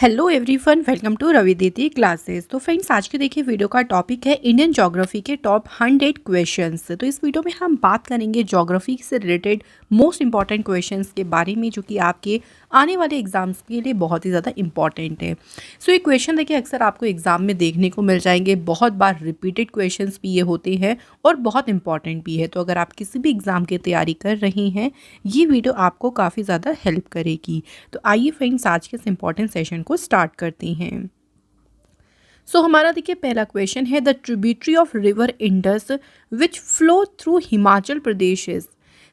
Hello everyone, welcome to Ravi Didi classes. तो friends, आज के देखिए वीडियो का टॉपिक है इंडियन ज्योग्राफी के टॉप 100 क्वेश्चंस। तो इस वीडियो में हम बात करेंगे ज्योग्राफी से रिलेटेड मोस्ट इंपॉर्टेंट क्वेश्चंस के बारे में, जो कि आपके आने वाले एग्जाम्स के लिए बहुत ही ज़्यादा इंपॉर्टेंट है। सो ये क्वेश्चन देखिए अक्सर आपको एग्जाम में देखने को मिल जाएंगे, बहुत बार रिपीटेड क्वेश्चंस भी ये होते हैं और बहुत इंपॉर्टेंट भी है। तो अगर आप किसी भी एग्ज़ाम की तैयारी कर रही हैं, ये वीडियो आपको काफ़ी ज़्यादा हेल्प करेगी। तो आइए फ्रेंड्स, आज के इस इंपॉर्टेंट सेशन को स्टार्ट करते हैं। हमारा देखिए पहला क्वेश्चन है, the tributary of river Indus which flow through Himachal Pradesh is.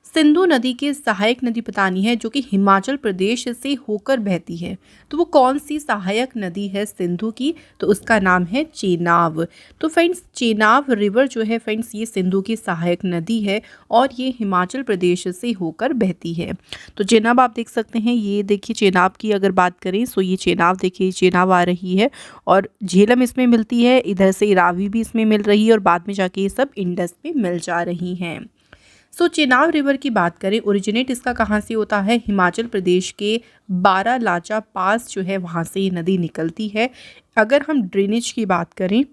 Sindhu नदी की सहायक नदी बतानी है जो कि हिमाचल प्रदेश से होकर बहती है। तो वो कौन सी सहायक नदी है सिंधु की? तो उसका नाम है चेनाब। तो फ्रेंड्स, चेनाब रिवर जो है फ्रेंड्स, ये सिंधु की सहायक नदी है और ये हिमाचल प्रदेश से होकर बहती है। तो चेनाब आप देख सकते हैं, ये देखिए चेनाब की अगर बात करें तो ये चेनाब देखिए, चेनाब आ रही है और झेलम इसमें मिलती है, इधर से रावी भी इसमें मिल रही है और बाद में जाके ये सब इंडस में मिल जा रही हैं। चेनाब रिवर की बात करें, ओरिजिनेट इसका कहाँ से होता है? हिमाचल प्रदेश के बारालाचा पास जो है वहाँ से ये नदी निकलती है। अगर हम ड्रेनेज की बात करें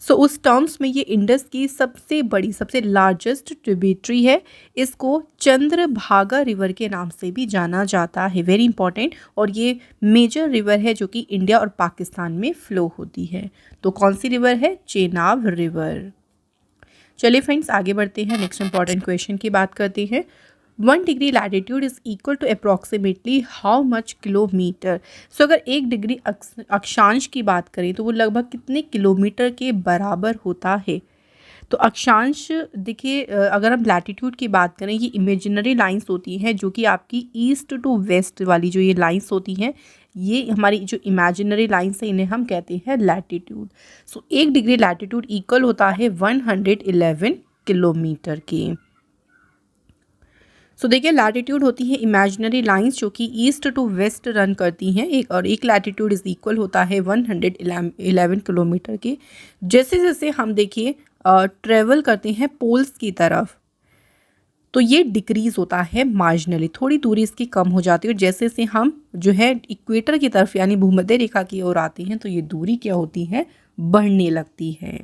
उस टर्म्स में ये इंडस की सबसे बड़ी, सबसे लार्जेस्ट ट्रिब्यूटरी है। इसको चंद्रभागा रिवर के नाम से भी जाना जाता है, वेरी इंपॉर्टेंट। और ये मेजर रिवर है जो कि इंडिया और पाकिस्तान में फ्लो होती है। तो कौन सी रिवर है? चेनाब रिवर। चलिए फ्रेंड्स, आगे बढ़ते हैं, नेक्स्ट इंपॉर्टेंट क्वेश्चन की बात करते हैं। 1 degree latitude is equal to approximately how much kilometre. अगर 1 डिग्री अक्षांश की बात करें तो वो लगभग कितने किलोमीटर के बराबर होता है? तो अक्षांश देखिए, अगर हम लैटिट्यूड की बात करें, ये इमेजिनरी लाइंस होती हैं जो कि आपकी ईस्ट टू वेस्ट वाली जो ये लाइंस होती हैं, ये हमारी जो इमेजिनरी लाइंस है, इन्हें हम कहते हैं लैटिट्यूड। 1 डिग्री लैटिट्यूड इक्वल होता है 111 किलोमीटर के। देखिए, लैटिट्यूड होती है इमेजिनरी लाइंस जो कि ईस्ट टू वेस्ट रन करती हैं, एक लैटिट्यूड इज इक्वल होता है 111 किलोमीटर के। जैसे जैसे हम देखिए ट्रेवल करते हैं पोल्स की तरफ, तो ये डिक्रीज होता है मार्जिनली, थोड़ी दूरी इसकी कम हो जाती है। और जैसे जैसे हम जो है इक्वेटर की तरफ यानी भूमध्य रेखा की ओर आते हैं, तो ये दूरी क्या होती है? बढ़ने लगती है।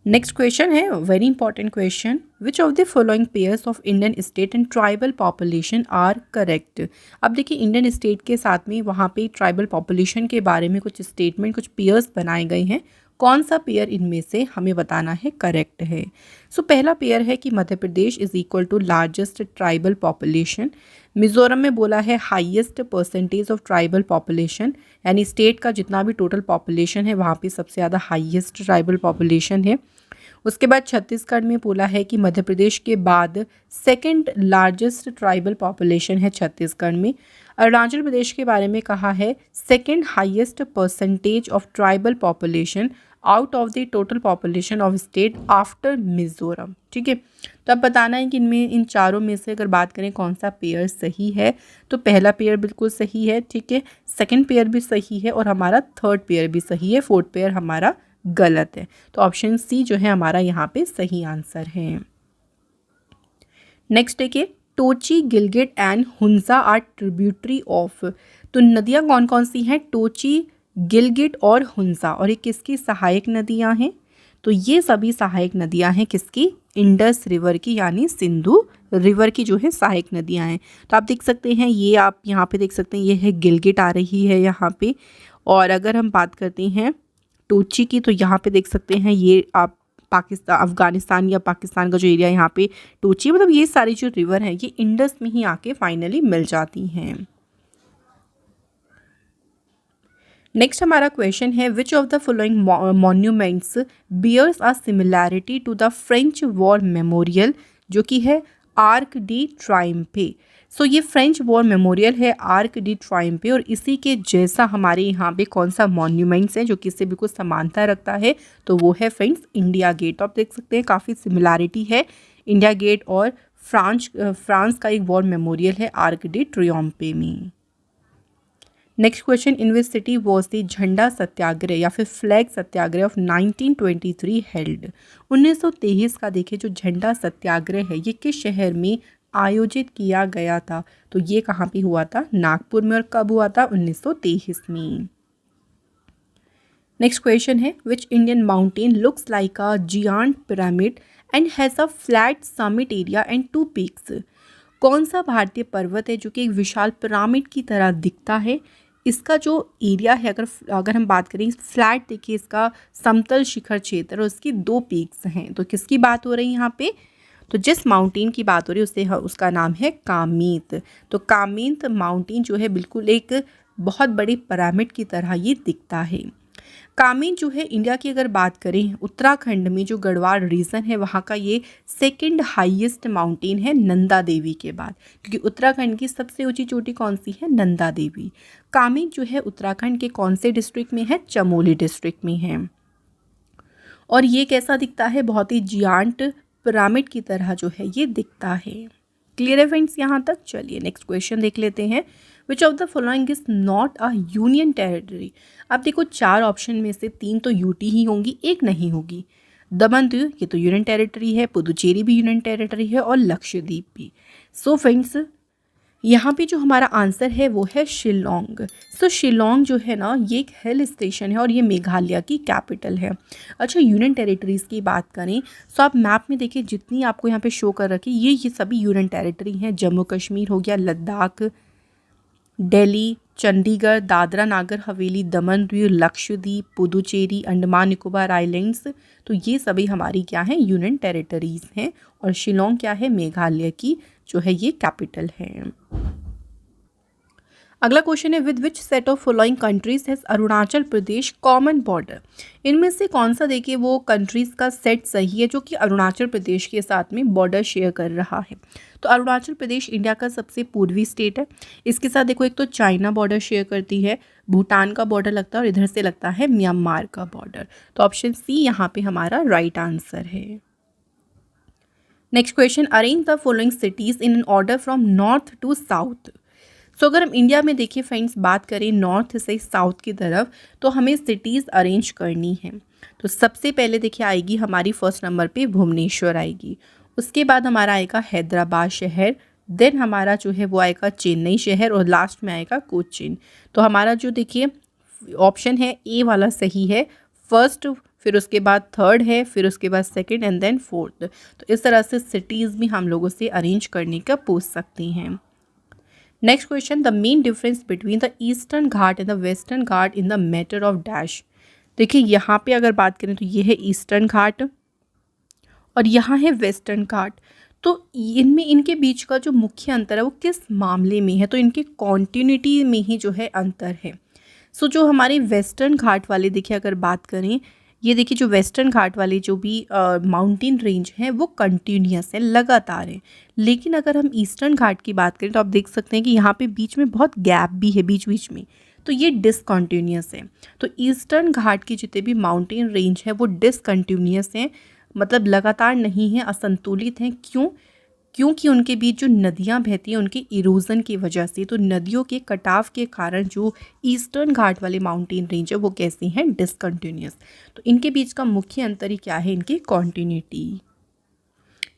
नेक्स्ट क्वेश्चन है, very important question, which of the following pairs of Indian state and tribal population are correct. अब देखिए, इंडियन स्टेट के साथ में वहाँ पे ट्राइबल पॉपुलेशन के बारे में कुछ स्टेटमेंट, कुछ पेयर्स बनाए गए हैं। कौन सा पेयर इनमें से हमें बताना है करेक्ट है? पहला पेयर है कि Madhya Pradesh is equal to largest tribal population. Mizoram में बोला है highest percentage of tribal population, यानी स्टेट का जितना भी टोटल पॉपुलेशन है वहाँ पे सबसे ज़्यादा हाईएस्ट ट्राइबल पॉपुलेशन है। उसके बाद छत्तीसगढ़ में बोला है कि मध्य प्रदेश के बाद सेकंड लार्जेस्ट ट्राइबल पॉपुलेशन है छत्तीसगढ़ में। अरुणाचल प्रदेश के बारे में कहा है second highest percentage of tribal population out of the total population of state after Mizoram. ठीक है, तो अब बताना है कि इनमें, इन चारों में से अगर बात करें कौन सा पेयर सही है, तो पहला पेयर बिल्कुल सही है। ठीक है, सेकंड पेयर भी सही है और हमारा थर्ड पेयर भी सही है, फोर्थ पेयर हमारा गलत है। तो ऑप्शन सी जो है हमारा यहाँ पे सही आंसर है। नेक्स्ट देखिए, Tochi, Gilgit and Hunza are tributary of. तो नदियाँ कौन कौन सी हैं? टोची, गिलगिट और हुंजा। और ये किसकी सहायक नदियाँ हैं? तो ये सभी सहायक नदियाँ हैं किसकी? इंडस रिवर की, यानी सिंधु रिवर की जो है सहायक नदियाँ हैं। तो आप देख सकते हैं, ये आप यहाँ पे देख सकते हैं, ये है गिलगिट आ रही है यहाँ पे। और अगर हम बात करते हैं टोची की, तो यहाँ पे देख सकते हैं, ये आप पाकिस्तान, अफगानिस्तान या पाकिस्तान का जो एरिया यहाँ पे टोची, मतलब ये सारी जो रिवर हैं ये इंडस में ही आके फाइनली मिल जाती हैं। नेक्स्ट हमारा क्वेश्चन है, which of the following monuments bears a similarity to the French war memorial, जो कि है आर्क डी ट्रायम्फे। ये फ्रेंच वॉर मेमोरियल है आर्क डी ट्रायम्फे, और इसी के जैसा हमारे यहाँ पे कौन सा मॉन्यूमेंट्स है जो कि इससे बिल्कुल समानता रखता है? तो वो है फ्रेंड्स इंडिया गेट। आप देख सकते हैं काफ़ी सिमिलैरिटी है इंडिया गेट और फ्रांस का एक वॉर मेमोरियल है आर्क डी ट्रायम्फे में। Next question, in which city was the झंडा सत्याग्रह या फिर फ्लैग सत्याग्रह ऑफ 1923 हेल्ड। 1923 का देखिए जो झंडा सत्याग्रह है ये किस शहर में आयोजित किया गया था? तो ये कहाँ पे हुआ था? नागपुर में। और कब हुआ था? 1923 में। नेक्स्ट क्वेश्चन है, which Indian mountain looks like a giant pyramid and has a flat summit area and two peaks? कौन सा भारतीय पर्वत है जो कि एक विशाल पिरामिड की तरह दिखता है? इसका जो एरिया है, अगर हम बात करें फ्लैट, देखिए इसका समतल शिखर क्षेत्र और उसकी 2 पीक्स हैं। तो किसकी बात हो रही है यहाँ पे? तो जिस माउंटेन की बात हो रही है उसका नाम है कामेत। तो कामेत माउंटेन जो है बिल्कुल एक बहुत बड़ी पिरामिड की तरह ये दिखता है। कामेत जो है इंडिया की अगर बात करें, उत्तराखंड में जो गढ़वाल रीजन है वहाँ का ये सेकंड हाईएस्ट माउंटेन है नंदा देवी के बाद, क्योंकि उत्तराखंड की सबसे ऊंची चोटी कौन सी है? नंदा देवी। कामेत जो है उत्तराखंड के कौन से डिस्ट्रिक्ट में है? चमोली डिस्ट्रिक्ट में है। और ये कैसा दिखता है? बहुत ही जियांट पिरामिड की तरह जो है ये दिखता है। क्लियर है फ्रेंड्स यहाँ तक? चलिए नेक्स्ट क्वेश्चन देख लेते हैं। विच of the following is not a union territory? अब देखो 4 ऑप्शन में से 3 तो यूटी ही होंगी, एक नहीं होगी। दमन दीव ये तो यूनियन टेरिटरी है, पुदुचेरी भी यूनियन टेरिटरी है और लक्षद्वीप भी। सो फ्रेंड्स यहाँ पे जो हमारा आंसर है वो है शिलोंग। सो शिलोंग जो है ना ये एक हिल स्टेशन है और ये मेघालय की कैपिटल है। अच्छा, यूनियन टेरिटरीज़ की बात करें तो आप मैप में देखिए जितनी आपको यहाँ पे शो कर रखी ये सभी यूनियन टेरिटरी हैं। जम्मू कश्मीर हो गया, लद्दाख, दिल्ली, चंडीगढ़, दादरा नागर हवेली, दमन दीव, लक्षद्वीप, पुदुचेरी, अंडमान निकोबार आइलैंड्स, तो ये सभी हमारी क्या हैं? यूनियन टेरिटरीज़ हैं। और शिलोंग क्या है? मेघालय की जो है ये कैपिटल है। अगला क्वेश्चन है, with which set of following countries has Arunachal Pradesh common border? इनमें से कौन सा देखिए वो कंट्रीज का सेट सही है जो कि अरुणाचल प्रदेश के साथ में बॉर्डर शेयर कर रहा है? तो अरुणाचल प्रदेश इंडिया का सबसे पूर्वी स्टेट है। इसके साथ देखो एक तो चाइना बॉर्डर शेयर करती है, भूटान का बॉर्डर लगता है और इधर से लगता है म्यांमार का बॉर्डर। तो ऑप्शन सी यहाँ पे हमारा राइट आंसर है। Next question, arrange the following cities in an order from north to south? So अगर हम इंडिया में देखिए फ्रेंड्स बात करें नॉर्थ से साउथ की तरफ, तो हमें सिटीज़ अरेंज करनी है। तो सबसे पहले देखिए आएगी हमारी फर्स्ट नंबर पे भुवनेश्वर आएगी, उसके बाद हमारा आएगा हैदराबाद शहर, देन हमारा जो है वो आएगा चेन्नई शहर और लास्ट में आएगा कोचीन। तो हमारा जो देखिए ऑप्शन है ए वाला सही है, फर्स्ट, फिर उसके बाद थर्ड है, फिर उसके बाद सेकंड एंड देन फोर्थ। तो इस तरह से सिटीज़ भी हम लोगों से अरेंज करने का पूछ सकती हैं। Next question, the main difference between the eastern Ghat and the western Ghat in the matter of dash? देखिए यहाँ पे अगर बात करें तो ये है ईस्टर्न घाट और यहाँ है वेस्टर्न घाट। तो इनमें इनके बीच का जो मुख्य अंतर है वो किस मामले में है? तो इनके कॉन्टिन्यूटी में ही जो है अंतर है। सो जो हमारे वेस्टर्न घाट वाले देखिए अगर बात करें, ये देखिए जो वेस्टर्न घाट वाले जो भी माउंटेन रेंज हैं वो कंटिन्यूस है, लगातार है। लेकिन अगर हम ईस्टर्न घाट की बात करें तो आप देख सकते हैं कि यहाँ पे बीच में बहुत गैप भी है बीच बीच में, तो ये डिसकंटिन्यूस है। तो ईस्टर्न घाट की जितने भी माउंटेन रेंज है वो डिसकंटिन्यूस हैं, मतलब लगातार नहीं है, असंतुलित हैं। क्यों? क्योंकि उनके बीच जो नदियाँ बहती हैं उनके इरोजन की वजह से, तो नदियों के कटाव के कारण जो ईस्टर्न घाट वाले माउंटेन रेंज है वो कैसी हैं? डिसकंटिन्यूस। तो इनके बीच का मुख्य अंतर ही क्या है? इनकी continuity.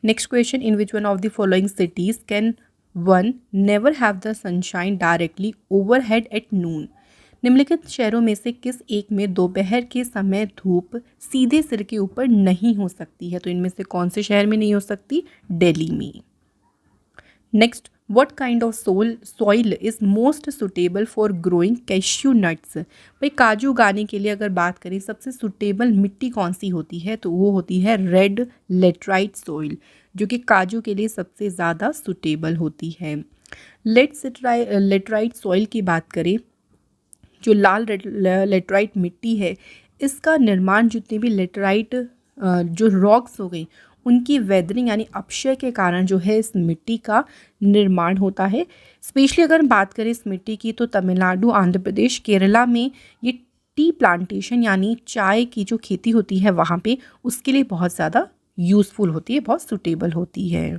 Next question, in which one of the following cities can one never have the sunshine directly overhead at noon? निम्नलिखित शहरों में से किस एक में दोपहर के समय धूप सीधे सिर के ऊपर नहीं हो सकती है? तो इनमें से कौन से शहर में नहीं हो सकती? दिल्ली में। Next, what kind of soil is most suitable for growing cashew nuts? भाई काजू उगाने के लिए अगर बात करें सबसे सुटेबल मिट्टी कौन सी होती है? तो वो होती है रेड लेटराइट सॉइल, जो कि काजू के लिए सबसे ज़्यादा सुटेबल होती है। लेटराइट सॉइल की बात करें, जो लाल लेटराइट मिट्टी है इसका निर्माण जितनी भी लेटराइट जो रॉक्स हो गई उनकी वेदरिंग यानी अपक्षय के कारण जो है इस मिट्टी का निर्माण होता है। स्पेशली अगर हम बात करें इस मिट्टी की तो तमिलनाडु, आंध्र प्रदेश, केरला में ये टी प्लांटेशन यानी चाय की जो खेती होती है वहाँ पे उसके लिए बहुत ज़्यादा यूज़फुल होती है, बहुत सुटेबल होती है।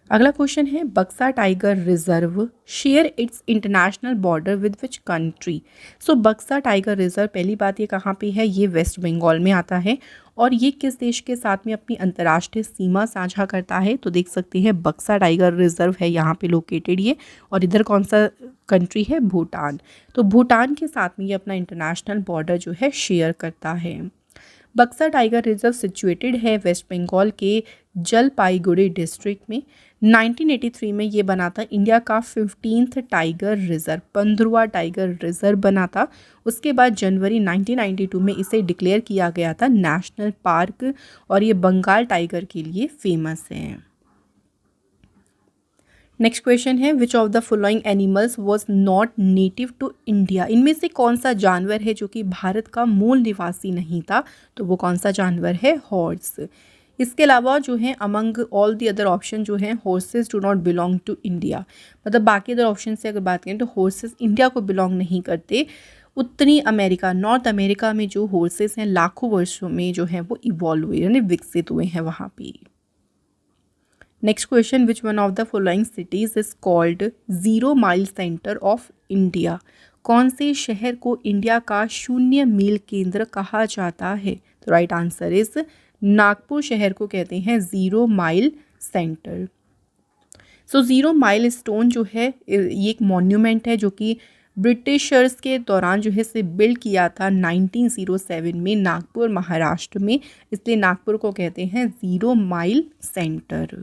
अगला क्वेश्चन है, Buxa tiger reserve share its international border with which country? So Buxa tiger reserve पहली बात ये कहाँ पे है? ये वेस्ट बंगाल में आता है और ये किस देश के साथ में अपनी अंतर्राष्ट्रीय सीमा साझा करता है? तो देख सकते हैं बक्सा टाइगर रिजर्व है यहाँ पे लोकेटेड ये, और इधर कौन सा कंट्री है? भूटान। तो भूटान के साथ में ये अपना इंटरनेशनल बॉर्डर जो है शेयर करता है। बक्सा टाइगर रिजर्व सिचुएटेड है वेस्ट बंगाल के जलपाईगुड़ी डिस्ट्रिक्ट में। 1983 में ये बना था इंडिया का 15th टाइगर रिजर्व, 15वां टाइगर रिजर्व बना था। उसके बाद जनवरी 1992 में इसे डिक्लेयर किया गया था नेशनल पार्क, और ये बंगाल टाइगर के लिए फेमस है। नेक्स्ट क्वेश्चन है which of the following animals was not native to India? इनमें से कौन सा जानवर है जो कि भारत का मूल निवासी नहीं था? तो वो कौन सा जानवर है? हॉर्स। इसके अलावा जो है among all the other option जो है horses do not belong to India, मतलब बाकी अदर ऑप्शन से अगर बात करें तो हॉर्सेस इंडिया को बिलोंग नहीं करते। उत्तरी अमेरिका, नॉर्थ अमेरिका में जो हॉर्सेस हैं लाखों वर्षों में जो है वो इवॉल्व हुए, यानी विकसित हुए हैं वहाँ पे। Next question which one of the following cities is called 0 mile centre of India? कौन से शहर को इंडिया का 0 मील केंद्र कहा जाता है? तो राइट आंसर इज नागपुर शहर को कहते हैं 0 माइल सेंटर। सो 0 माइल स्टोन जो है ये एक मॉन्यूमेंट है जो कि ब्रिटिशर्स के दौरान जो है इसे बिल्ड किया था 1907 में नागपुर महाराष्ट्र में, इसलिए नागपुर को कहते हैं 0 mile centre.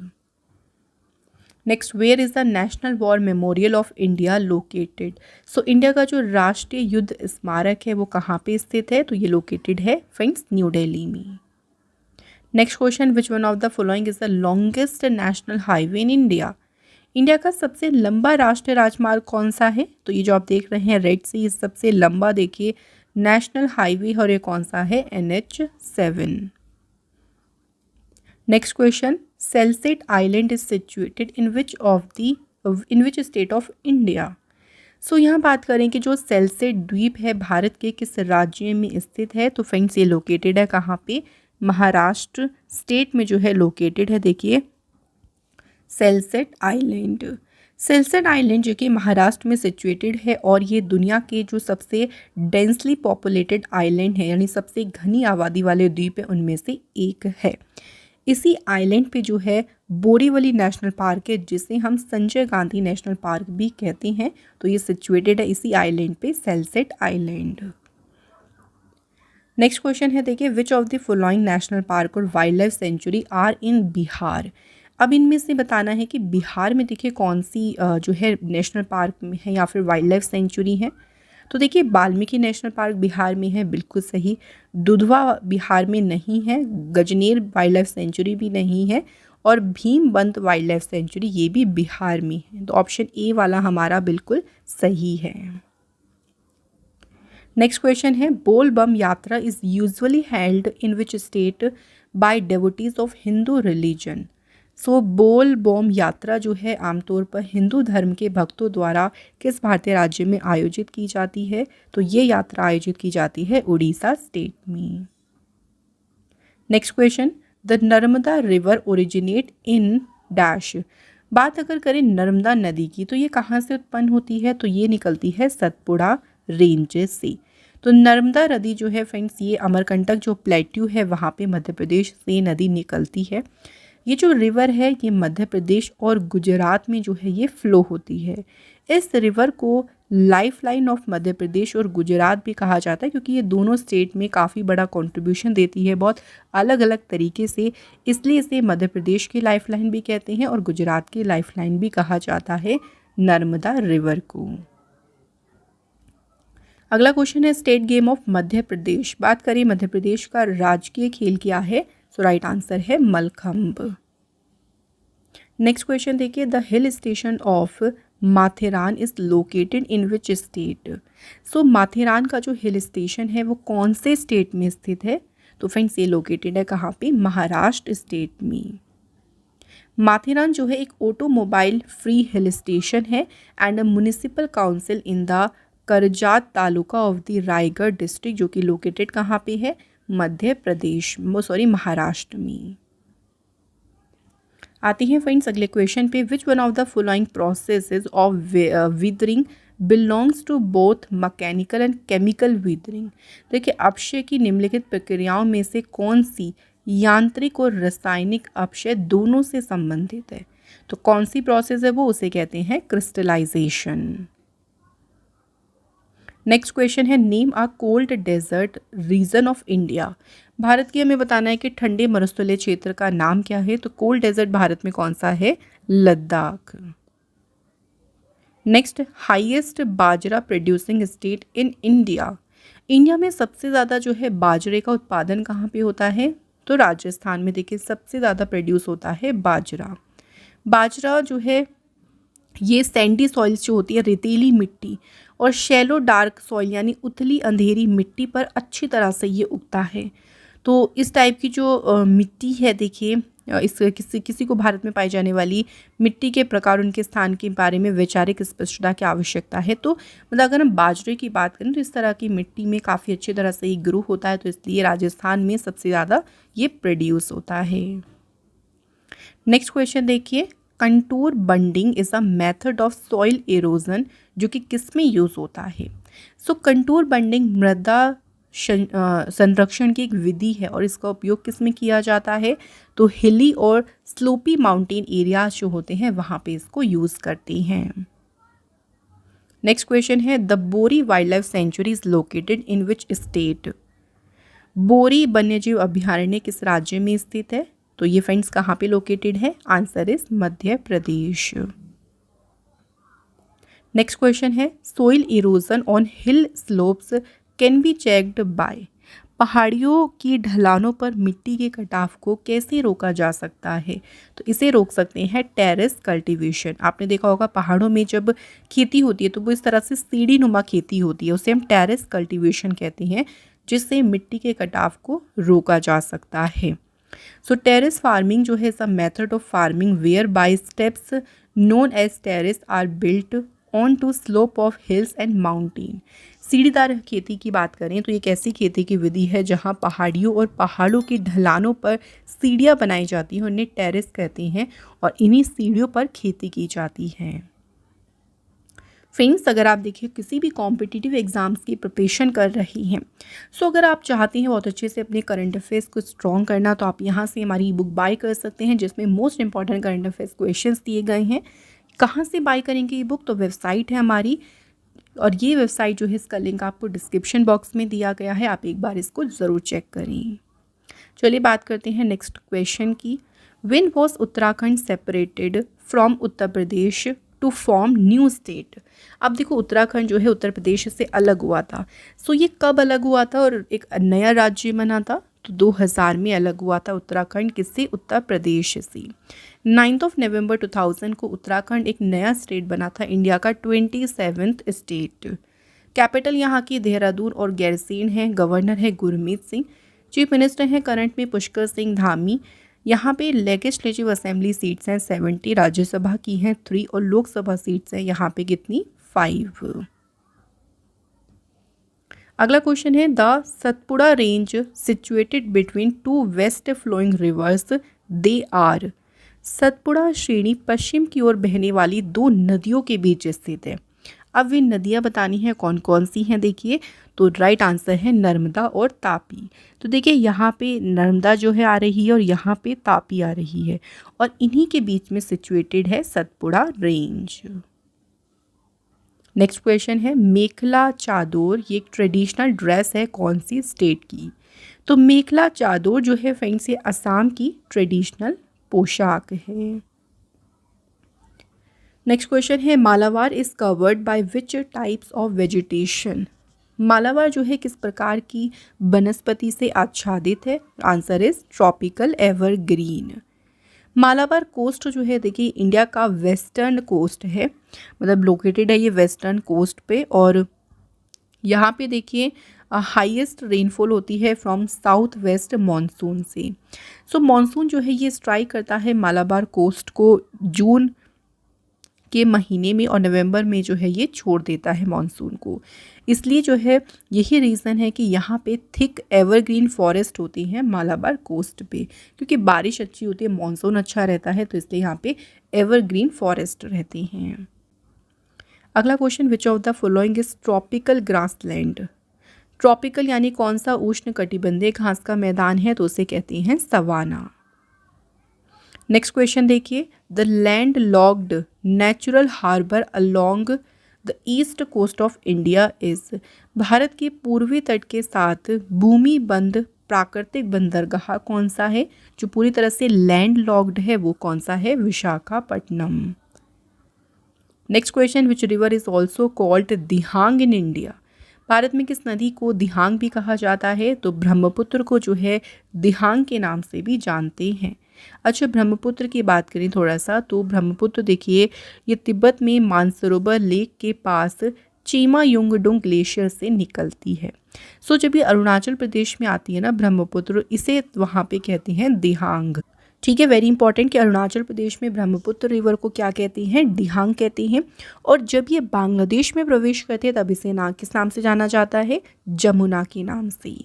Next, where is the national war memorial of India located? So India का जो राष्ट्रीय युद्ध स्मारक है वो कहाँ पे स्थित है? तो ये लोकेटेड है फ्रेंड्स न्यू दिल्ली में। Next question which one of the following is the longest national highway in India? India का सबसे लंबा राष्ट्रीय राजमार्ग कौन सा है? तो ये जो आप देख रहे हैं रेड से, ये सबसे लंबा देखिए नेशनल हाईवे, और ये कौन सा है? NH7। Next question, Salsette island is situated in which state of India? So यहाँ बात करें कि जो सेल्सेट द्वीप है भारत के किस राज्य में स्थित है? तो फ्रेंड्स ये लोकेटेड है कहाँ पे? महाराष्ट्र स्टेट में जो है लोकेटेड है। देखिए सेल्सेट आइलैंड, सेल्सेट आइलैंड जो कि महाराष्ट्र में सिचुएटेड है, और ये दुनिया के जो सबसे डेंसली पॉपुलेटेड आइलैंड है, यानी सबसे घनी आबादी वाले द्वीप है, उनमें से एक है। इसी आइलैंड पे जो है बोरीवली नेशनल पार्क है, जिसे हम संजय गांधी नेशनल पार्क भी कहते हैं, तो ये सिचुएटेड है इसी आइलैंड पे, सेल्सेट आइलैंड। नेक्स्ट क्वेश्चन है देखिए which of the following national park और wildlife sanctuary are in Bihar? अब इनमें से बताना है कि बिहार में देखिए कौन सी जो है नेशनल पार्क में है या फिर वाइल्ड लाइफ सेंचुरी है। तो देखिए वाल्मीकि नेशनल पार्क बिहार में है, बिल्कुल सही। दुधवा बिहार में नहीं है, गजनेर वाइल्ड लाइफ सेंचुरी भी नहीं है, और भीमबंध वाइल्ड लाइफ सेंचुरी ये भी बिहार में है। तो ऑप्शन ए वाला हमारा बिल्कुल सही है। नेक्स्ट क्वेश्चन है Bol Bam Yatra is usually held in which state by devotees of Hindu religion? So Bol Bam यात्रा जो है आमतौर पर हिंदू धर्म के भक्तों द्वारा किस भारतीय राज्य में आयोजित की जाती है? तो ये यात्रा आयोजित की जाती है उड़ीसा स्टेट में। Next question, the Narmada river originate in dash? बात अगर करें नर्मदा नदी की तो ये कहाँ से उत्पन्न होती है? तो ये निकलती है सतपुड़ा रेंजेस से। तो नर्मदा नदी जो है फ्रेंड्स ये अमरकंटक जो प्लेट्यू है वहाँ पे मध्य प्रदेश से नदी निकलती है। ये जो रिवर है ये मध्य प्रदेश और गुजरात में जो है ये फ्लो होती है। इस रिवर को लाइफलाइन ऑफ मध्य प्रदेश और गुजरात भी कहा जाता है, क्योंकि ये दोनों स्टेट में काफ़ी बड़ा कंट्रीब्यूशन देती है बहुत अलग अलग तरीके से, इसलिए इसे मध्य प्रदेश की लाइफलाइन भी कहते हैं और गुजरात की लाइफलाइन भी कहा जाता है नर्मदा रिवर को। अगला क्वेश्चन है state game of Madhya Pradesh. बात करें मध्य प्रदेश का राजकीय खेल क्या है? सो राइट आंसर है मलखंब। नेक्स्ट क्वेश्चन देखिए the hill station of Matheran is located in which state? So Matheran का जो हिल स्टेशन है वो कौन से स्टेट में स्थित है? तो फ्रेंड्स ये लोकेटेड है कहाँ पे? महाराष्ट्र स्टेट में। माथेरान जो है एक ऑटोमोबाइल फ्री हिल स्टेशन है and a municipal council in the Karjat taluka of the Raigad district, जो कि लोकेटेड कहाँ पे है? मध्य प्रदेश, महाराष्ट्र में। आते हैं फ्रेंड्स अगले क्वेश्चन पे, which one of the following processes of weathering belongs to both mechanical and chemical weathering. देखिए अपक्षय की निम्नलिखित प्रक्रियाओं में से कौन सी यांत्रिक और रासायनिक अपक्षय दोनों से संबंधित है? तो कौन सी प्रोसेस है वो, उसे कहते हैं क्रिस्टलाइजेशन। नेक्स्ट क्वेश्चन है name a cold desert region of India. Bharat की हमें बताना है कि ठंडे मरुस्थलीय क्षेत्र का नाम क्या है। तो कोल्ड डेजर्ट भारत में कौन सा है? Ladakh. Next, highest bajra producing state in India. India में सबसे ज़्यादा जो है बाजरे का उत्पादन कहाँ पे होता है? तो राजस्थान में देखिए सबसे ज़्यादा प्रोड्यूस होता है बाजरा। बाजरा जो है ये सैंडी सॉइल्स जो होती है, रेतीली मिट्टी, और शैलो डार्क सॉइल यानी उथली अंधेरी मिट्टी पर अच्छी तरह से ये उगता है। तो इस टाइप की जो मिट्टी है देखिए, इस किसी किसी को भारत में पाई जाने वाली मिट्टी के प्रकार, उनके स्थान के बारे में वैचारिक स्पष्टता की आवश्यकता है। तो मतलब अगर हम बाजरे की बात करें तो इस तरह की मिट्टी में काफ़ी अच्छी तरह से ये ग्रो होता है, तो इसलिए राजस्थान में सबसे ज़्यादा ये प्रोड्यूस होता है। नेक्स्ट क्वेश्चन देखिए, contour bunding is a method of soil halogen, जो कि किस में यूज़ होता है? सो कंटूर बंडिंग मृदा संरक्षण की एक विधि है और इसका उपयोग किस में किया जाता है? तो हिली और स्लोपी माउंटेन एरियाज जो होते हैं वहाँ पे इसको यूज़ करते हैं। नेक्स्ट क्वेश्चन है द बोरी wild life sanctuary is located in which state. बोरी वन्यजीव अभयारण्य किस राज्य में स्थित है? तो ये फ्रेंड्स कहाँ पे लोकेटेड है? Answer is Madhya Pradesh. Next question है soil erosion on hill slopes can be checked by. पहाड़ियों की ढलानों पर मिट्टी के कटाव को कैसे रोका जा सकता है? तो इसे रोक सकते हैं टेरेस कल्टीवेशन। आपने देखा होगा पहाड़ों में जब खेती होती है तो वो इस तरह से सीढ़ी नुमा खेती होती है, उसे हम टेरेस कल्टीवेशन कहते हैं, जिससे मिट्टी के कटाव को रोका जा सकता है। सो टेरेस फार्मिंग जो है is a method of farming whereby steps known as terrace are built on to slope of hills and mountain. सीढ़ीदार खेती की बात करें तो एक ऐसी खेती की विधि है जहां पहाड़ियों और पहाड़ों की ढलानों पर सीढ़ियां बनाई जाती हैं, उन्हें टेरेस कहते हैं, और इन्हीं सीढ़ियों पर खेती की जाती है। फ्रेंड्स, अगर आप देखिए किसी भी कॉम्पिटिटिव एग्जाम्स की प्रिपरेशन कर रही हैं, सो अगर आप चाहते हैं बहुत अच्छे से अपने करंट अफेयर्स को स्ट्रॉन्ग करना, तो आप यहाँ से हमारी बुक बाय कर सकते हैं जिसमें most important current affairs questions दिए गए हैं। कहाँ से बाय करेंगे ये बुक? तो वेबसाइट है हमारी, और ये वेबसाइट जो है इसका लिंक आपको डिस्क्रिप्शन बॉक्स में दिया गया है, आप एक बार इसको ज़रूर चेक करें। चलिए बात करते हैं नेक्स्ट क्वेश्चन की। When was Uttarakhand separated from Uttar Pradesh to form new state. अब देखो उत्तराखंड जो है उत्तर प्रदेश से अलग हुआ था, सो ये कब अलग हुआ था और एक नया राज्य बना था? तो 2000 में अलग हुआ था उत्तराखंड किससे? उत्तर प्रदेश से। 9 नवंबर 2000 को उत्तराखंड एक नया स्टेट बना था, इंडिया का 27वां स्टेट। कैपिटल यहाँ की देहरादून और गैरसैंण है। गवर्नर है गुरमीत सिंह। चीफ मिनिस्टर हैं करंट में पुष्कर सिंह धामी। यहाँ पे लेजिस्लेटिव असेंबली सीट्स हैं 70, राज्यसभा की हैं 3 और लोकसभा सीट्स हैं यहाँ पे कितनी? 5। अगला क्वेश्चन है the Satpura range situated between 2 west flowing rivers they are. Satpura श्रेणी पश्चिम की ओर बहने वाली 2 नदियों के बीच स्थित है। अब वे नदियाँ बतानी हैं कौन कौन सी हैं देखिए, तो राइट आंसर है नर्मदा और तापी। तो देखिए यहाँ पे नर्मदा जो है आ रही है और यहाँ पे तापी आ रही है, और इन्हीं के बीच में सिचुएटेड है सतपुड़ा रेंज। नेक्स्ट क्वेश्चन है मेखला चादर ये एक ट्रेडिशनल ड्रेस है कौन सी स्टेट की? तो मेखला चादर जो है फ्रेंड्स ये असम की ट्रेडिशनल पोशाक है। नेक्स्ट क्वेश्चन है Malabar is covered by which types of vegetation. Malabar जो है किस प्रकार की वनस्पति से आच्छादित है? Answer is tropical evergreen. Malabar coast जो है देखिए इंडिया का वेस्टर्न कोस्ट है, मतलब लोकेटेड है ये वेस्टर्न कोस्ट पे, और यहाँ पे देखिए हाईएस्ट रेनफॉल होती है फ्रॉम साउथ वेस्ट मॉनसून से। सो मॉनसून जो है ये स्ट्राइक करता है मालाबार कोस्ट को जून के महीने में, और नवंबर में जो है ये छोड़ देता है मॉनसून को। इसलिए जो है यही रीज़न है कि यहाँ पे थिक एवरग्रीन फॉरेस्ट होती हैं मालाबार कोस्ट पे, क्योंकि बारिश अच्छी होती है, मॉनसून अच्छा रहता है, तो इसलिए यहाँ पे एवरग्रीन फॉरेस्ट रहते हैं। अगला question, which of the following is tropical grassland. Tropical यानी कौन सा उष्ण कटिबंधीय घास का मैदान है, तो उसे कहते हैं सवाना। नेक्स्ट क्वेश्चन देखिए, the landlocked natural harbour along the east coast of India is. Bharat के पूर्वी तट के साथ भूमि बंद प्राकृतिक बंदरगाह कौन सा है जो पूरी तरह से लैंड लॉक्ड है, वो कौन सा है, Visakhapatnam. Next question, which river is also called Dihang in India. Bharat में किस नदी को दिहांग भी कहा जाता है, तो ब्रह्मपुत्र को जो है दिहांग के नाम से भी जानते हैं। अच्छा, ब्रह्मपुत्र की बात करें थोड़ा सा, तो ब्रह्मपुत्र देखिए ये तिब्बत में मानसरोवर लेक के पास चीमायुंगडुंग ग्लेशियर से निकलती है। सो जब ये अरुणाचल प्रदेश में आती है ना ब्रह्मपुत्र, इसे वहाँ पे कहते हैं दिहांग। ठीक है, वेरी इंपॉर्टेंट कि अरुणाचल प्रदेश में ब्रह्मपुत्र रिवर को क्या कहते हैं, दिहांग कहते हैं। और जब ये बांग्लादेश में प्रवेश करते हैं तब इसे किस नाम से जाना जाता है, जमुना के नाम से।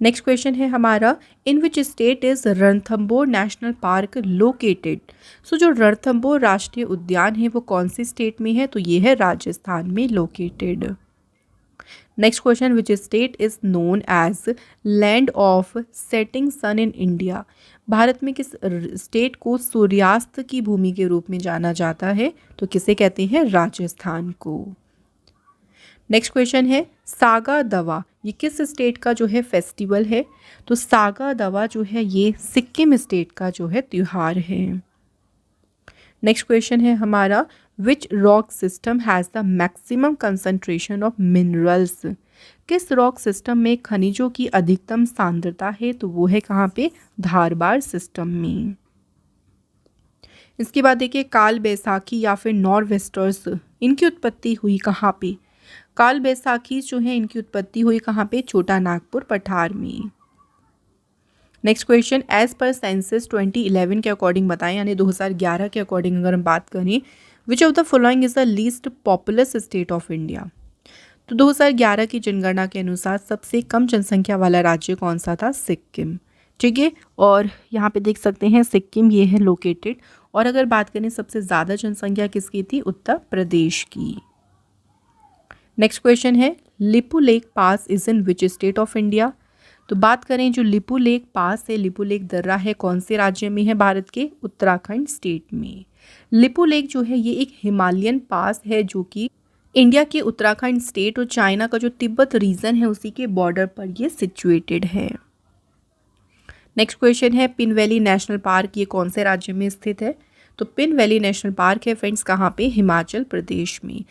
नेक्स्ट क्वेश्चन है हमारा, in which state is Ranthambore national park located. So जो रणथंबोर राष्ट्रीय उद्यान है वो कौन सी स्टेट में है, तो ये है राजस्थान में located. Next question, which state is known as land of setting sun in India. Bharat में किस स्टेट को सूर्यास्त की भूमि के रूप में जाना जाता है, तो किसे कहते हैं, राजस्थान को। नेक्स्ट क्वेश्चन है, सागा दवा ये किस स्टेट का जो है फेस्टिवल है, तो सागा दवा जो है ये सिक्किम स्टेट का जो है त्यौहार है। नेक्स्ट क्वेश्चन है हमारा, which rock system has the maximum concentration of minerals. किस रॉक सिस्टम में खनिजों की अधिकतम सांद्रता है, तो वो है कहाँ पे, धारबार सिस्टम में। इसके बाद देखिए, काल बैसाखी या फिर नॉर्वेस्टर्स इनकी उत्पत्ति हुई कहाँ पे। काल बैसाखी जो है इनकी उत्पत्ति हुई कहाँ पे, छोटा नागपुर पठार में। Next question, as per census 2011 के अकॉर्डिंग बताएं, यानी 2011 के अकॉर्डिंग अगर हम बात करें, विच of the following is the least populous state of India. तो 2011 की जनगणना के अनुसार सबसे कम जनसंख्या वाला राज्य कौन सा था, सिक्किम। ठीक है, और यहाँ पे देख सकते हैं सिक्किम ये है लोकेटेड। और अगर बात करें सबसे ज़्यादा जनसंख्या किसकी थी, उत्तर प्रदेश की। नेक्स्ट क्वेश्चन है, Lipu lake pass is in which state of India. तो बात करें जो लिपू लेक पास है, लिपू लेक दर्रा है, कौन से राज्य में है, भारत के उत्तराखंड स्टेट में। लिपू लेक जो है ये एक हिमालयन पास है जो कि इंडिया के उत्तराखंड स्टेट और चाइना का जो तिब्बत रीजन है उसी के बॉर्डर पर ये सिचुएटेड है। नेक्स्ट क्वेश्चन है, पिन वैली नेशनल पार्क ये कौन से राज्य में स्थित है, तो पिन वैली नेशनल पार्क है फ्रेंड्स कहाँ पे, हिमाचल प्रदेश में।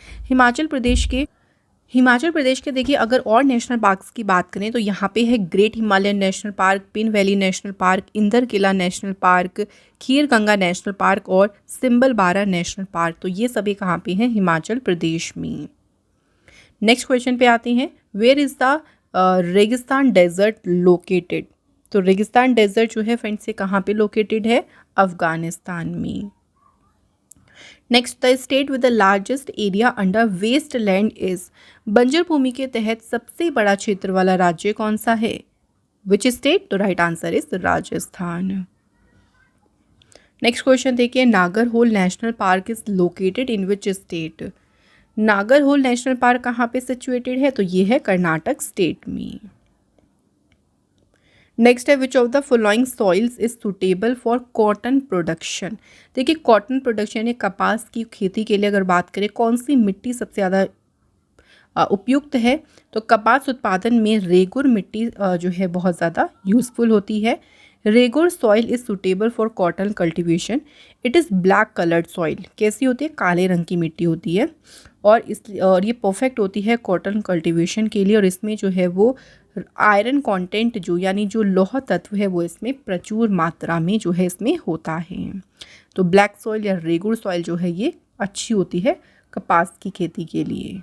हिमाचल प्रदेश के देखिए अगर और नेशनल पार्क्स की बात करें तो यहाँ पे है great Himalayan national park, Pin valley national park, Inder Kila national park, Khir Ganga national park और सिम्बलबारा नेशनल पार्क। तो ये सभी कहाँ पे हैं, हिमाचल प्रदेश में। नेक्स्ट क्वेश्चन पे आते हैं, वेयर इज़ द रेगिस्तान डेजर्ट लोकेटेड। तो रेगिस्तान डेजर्ट जो है फ्रेंड्स ये कहाँ पे लोकेटेड है, अफगानिस्तान में। Next, the state with the largest area under wasteland is. बंजर भूमि के तहत सबसे बड़ा क्षेत्र वाला राज्य कौन सा है, विच स्टेट, तो right answer is Rajasthan. Next question देखिए, Nagarhole national park is located in which state. Nagarhole national park कहाँ पे सिचुएटेड है, तो ये है कर्नाटक स्टेट में। नेक्स्ट है, which of the following soils is suitable for cotton production. देखिए कॉटन प्रोडक्शन यानी कपास की खेती के लिए अगर बात करें कौन सी मिट्टी सबसे ज़्यादा उपयुक्त है, तो कपास उत्पादन में रेगुर मिट्टी जो है बहुत ज़्यादा यूज़फुल होती है। Regur soil is suitable for cotton cultivation. It is black coloured soil, कैसी होती है, काले रंग की मिट्टी होती है और ये परफेक्ट होती है कॉटन कल्टीवेशन के लिए। और इसमें जो है वो आयरन कंटेंट जो यानी जो लौह तत्व है वो इसमें प्रचुर मात्रा में जो है इसमें होता है। तो ब्लैक सॉइल या रेगुर सॉइल जो है ये अच्छी होती है कपास की खेती के लिए।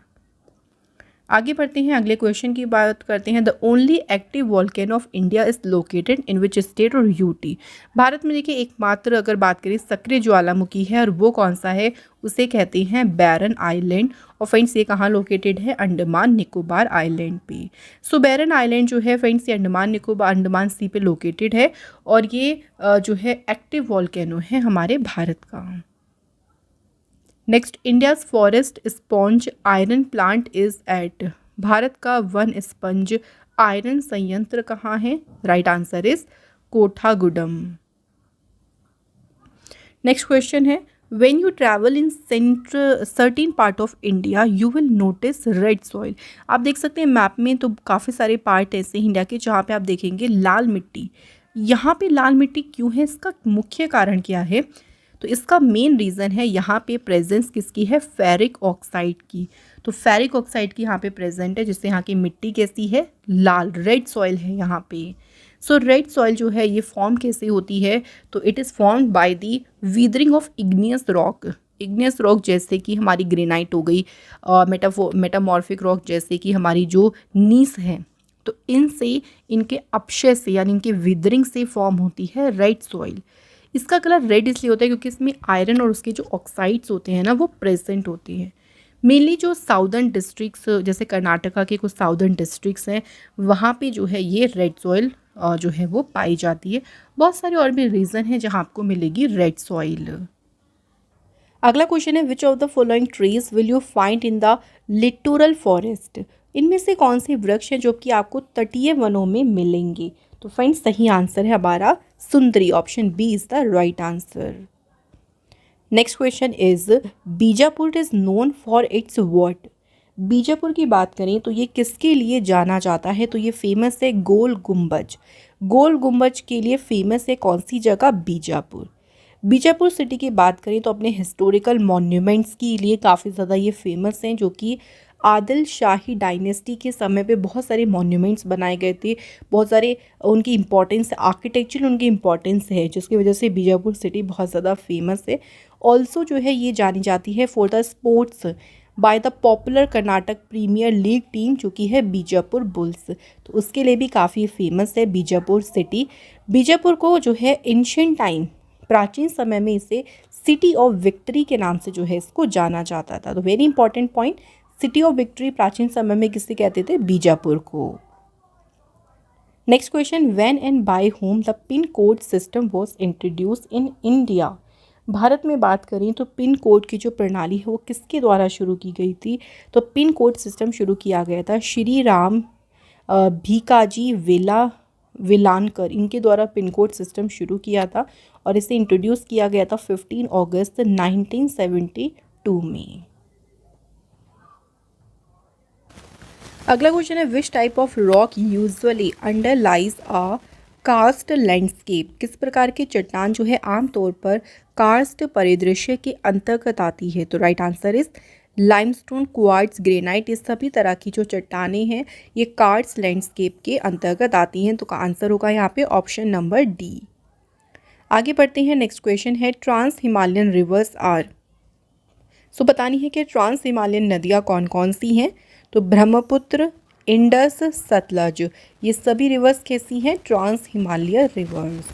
आगे बढ़ते हैं, अगले क्वेश्चन की बात करते हैं। The only active volcano of India is located in which state और यूटी। भारत में देखिए एकमात्र अगर बात करें सक्रिय ज्वालामुखी है और वो कौन सा है, उसे कहते हैं बैरन आइलैंड। और फ्रेंड्स ये कहाँ लोकेटेड है, अंडमान निकोबार आइलैंड पे। सो बैरन आइलैंड जो है फ्रेंड्स ये अंडमान निकोबार अंडमान सी पे लोकेटेड है और ये जो है एक्टिव वॉल्केनो है हमारे भारत का। Next, India's forest sponge iron plant is at, Bharat का वन स्पंज आयरन संयंत्र कहाँ है? Right answer is Kothagudem. Next question है, when you travel in certain part of India you will notice red soil. आप देख सकते हैं मैप में तो काफ़ी सारे पार्ट ऐसे हैं इंडिया के जहाँ पे आप देखेंगे लाल मिट्टी। यहाँ पे लाल मिट्टी क्यों है, इसका मुख्य कारण क्या है? तो इसका मेन रीज़न है यहाँ पे प्रेजेंस किसकी है? फेरिक ऑक्साइड की। तो फेरिक ऑक्साइड की यहाँ पे प्रेजेंट है, जिससे यहाँ की मिट्टी कैसी है? लाल, रेड सॉइल है यहाँ पे। सो रेड सॉइल जो है ये फॉर्म कैसे होती है? तो it is formed by the weathering of igneous rock. Igneous rock जैसे कि हमारी ग्रेनाइट हो गई, मेटामॉर्फिक रॉक जैसे कि हमारी जो नीस है, तो इनसे, इनके अपक्षय से यानी इनके विदरिंग से फॉर्म होती है रेड सॉइल। इसका कलर रेड इसलिए होता है क्योंकि इसमें आयरन और उसके जो ऑक्साइड्स होते हैं ना वो प्रेजेंट होते हैं। मेनली जो साउदर्न डिस्ट्रिक्ट्स, जैसे कर्नाटका के कुछ साउदर्न डिस्ट्रिक्ट्स हैं, वहाँ पे जो है ये रेड सॉइल जो है वो पाई जाती है। बहुत सारे और भी रीज़न है जहाँ आपको मिलेगी रेड सॉइल। अगला क्वेश्चन है, which of the following trees will you find in the littoral forest. इनमें से कौन से वृक्ष हैं जो कि आपको तटीय वनों में मिलेंगे? तो फ्रेंड्स सही आंसर है हमारा sundari, option B is the right answer. Next question is, Bijapur is known for its what. Bijapur की बात करें तो ये किसके लिए जाना जाता है? तो ये फेमस है गोल गुम्बज। गोल गुम्बज के लिए फेमस है कौन सी जगह? बीजापुर। बीजापुर सिटी की बात करें तो अपने हिस्टोरिकल मॉन्यूमेंट्स के लिए काफ़ी ज़्यादा ये फेमस हैं, जो कि आदिल शाही डायनेस्टी के समय पे बहुत सारे मॉन्यूमेंट्स बनाए गए थे। बहुत सारे उनकी इम्पोर्टेंस, आर्किटेक्चर उनकी इम्पोर्टेंस है, जिसकी वजह से बीजापुर सिटी बहुत ज़्यादा फेमस है। ऑल्सो जो है ये जानी जाती है for the sports by the popular Karnataka premier league team, जो कि है बीजापुर बुल्स। तो उसके लिए भी काफ़ी फेमस है बीजापुर सिटी। बीजापुर को जो है एंशिएंट टाइम, प्राचीन समय में इसे सिटी ऑफ विक्ट्री के नाम से जो है इसको जाना जाता था। तो very important point, city of victory प्राचीन समय में किसे कहते थे? बीजापुर को। Next question, when and by whom the pin code system was introduce in India. Bharat में बात करें तो पिन कोड की जो प्रणाली है वो किसके द्वारा शुरू की गई थी? तो पिन कोड सिस्टम शुरू किया गया था श्री राम भीकाजी वेलानकर, इनके द्वारा पिन कोड सिस्टम शुरू किया था और इसे इंट्रोड्यूस किया गया था 15 अगस्त 1972 में। अगला क्वेश्चन है, which type of rock usually underlies a karst landscape. किस प्रकार की चट्टान जो है आमतौर पर कार्स्ट परिदृश्य के अंतर्गत आती है? तो right answer is limestone, quartz, granite. इस सभी तरह की जो चट्टानें हैं ये कार्स्ट लैंडस्केप के अंतर्गत आती हैं। तो का आंसर होगा यहाँ पे ऑप्शन नंबर डी। आगे बढ़ते हैं, नेक्स्ट क्वेश्चन है, ट्रांस हिमालयन रिवर्स आर। सो बतानी है कि ट्रांस हिमालयन नदियाँ कौन कौन सी हैं? तो ब्रह्मपुत्र, इंडस, सतलज, ये सभी रिवर्स कैसी हैं? Trans Himalaya rivers.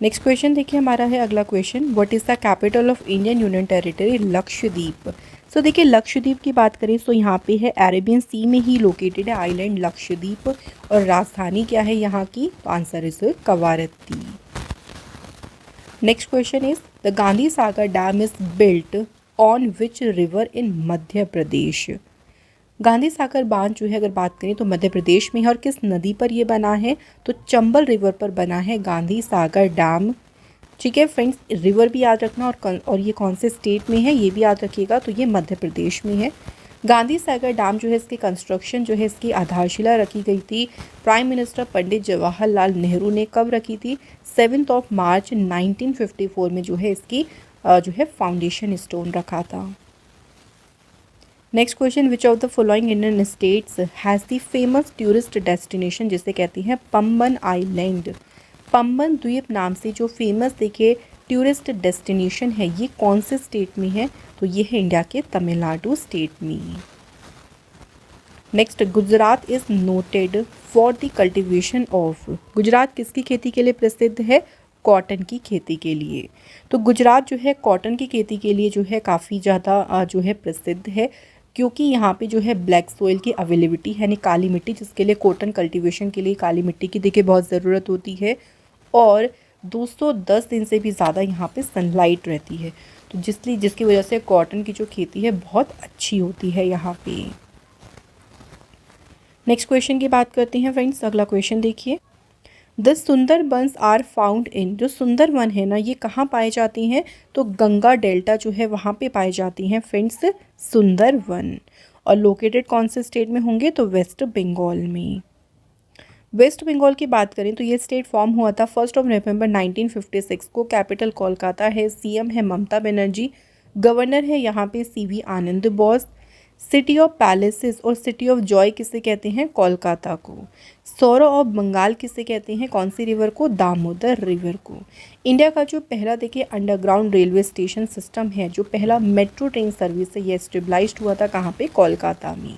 Next question देखिए हमारा है अगला question, what is the capital of Indian union territory? Lakshadweep. So देखिए लक्षद्वीप की बात करें तो यहाँ पे है अरेबियन सी में ही लोकेटेड है आइलैंड लक्षद्वीप, और राजधानी क्या है यहाँ की? तो answer is Kavaratti. Next question is, the Gandhi Sagar dam is built on which river in Madhya Pradesh. Gandhi Sagar बांध जो है अगर बात करें तो मध्य प्रदेश में है, और किस नदी पर ये बना है? तो चंबल रिवर पर बना है गांधी सागर डैम। ठीक है फ्रेंड्स, रिवर भी याद रखना, और ये कौन से स्टेट में है ये भी याद रखिएगा। तो ये मध्य प्रदेश में है। गांधी सागर डैम जो है इसकी कंस्ट्रक्शन जो है इसकी आधारशिला रखी गई थी प्राइम मिनिस्टर पंडित जवाहरलाल नेहरू ने। कब रखी थी? 7 मार्च 1954 में जो है इसकी जो है फाउंडेशन स्टोन रखा था। Next question, which of the following Indian states has the famous tourist destination जिसे कहती हैं पम्बन आइलैंड। पम्बन द्वीप नाम से जो फेमस देखिए टूरिस्ट डेस्टिनेशन है ये कौन से स्टेट में है? तो ये है इंडिया के तमिलनाडु स्टेट में। Next, Gujarat is noted for the cultivation of. Gujarat किसकी खेती के लिए प्रसिद्ध है? कॉटन की खेती के लिए। तो गुजरात जो है कॉटन की खेती के लिए जो है काफ़ी ज़्यादा जो है प्रसिद्ध है, क्योंकि यहाँ पे जो है ब्लैक सोइल की अवेलेबिलिटी है, यानी काली मिट्टी, जिसके लिए कॉटन कल्टीवेशन के लिए काली मिट्टी की देखिए बहुत ज़रूरत होती है, और 210 दिन से भी ज़्यादा यहाँ पे सनलाइट रहती है। तो जिसकी वजह से कॉटन की जो खेती है बहुत अच्छी होती है यहाँ पे। नेक्स्ट क्वेश्चन की बात करते हैं फ्रेंड्स। अगला क्वेश्चन देखिए, the Sundarbans are found in, जो सुंदरवन है ना ये कहाँ पाए जाती हैं, तो गंगा डेल्टा जो है वहाँ पे पाई जाती हैं फ्रेंड्स सुंदरवन। और लोकेटेड कौन से स्टेट में होंगे, तो वेस्ट बंगाल में। वेस्ट बंगाल की बात करें तो ये स्टेट फॉर्म हुआ था 1 नवंबर 1956 को। कैपिटल कोलकाता है, सीएम है ममता बनर्जी, गवर्नर है यहाँ पे CV Anand Bose. City of palaces और सिटी ऑफ जॉय किसे कहते हैं, कोलकाता को। सौरो ऑफ बंगाल किसे कहते हैं, कौन सी रिवर को, दामोदर रिवर को। इंडिया का जो पहला देखिए अंडरग्राउंड रेलवे स्टेशन सिस्टम है, जो पहला मेट्रो ट्रेन सर्विस है, ये स्टेबलाइज्ड हुआ था कहाँ पे, कोलकाता में।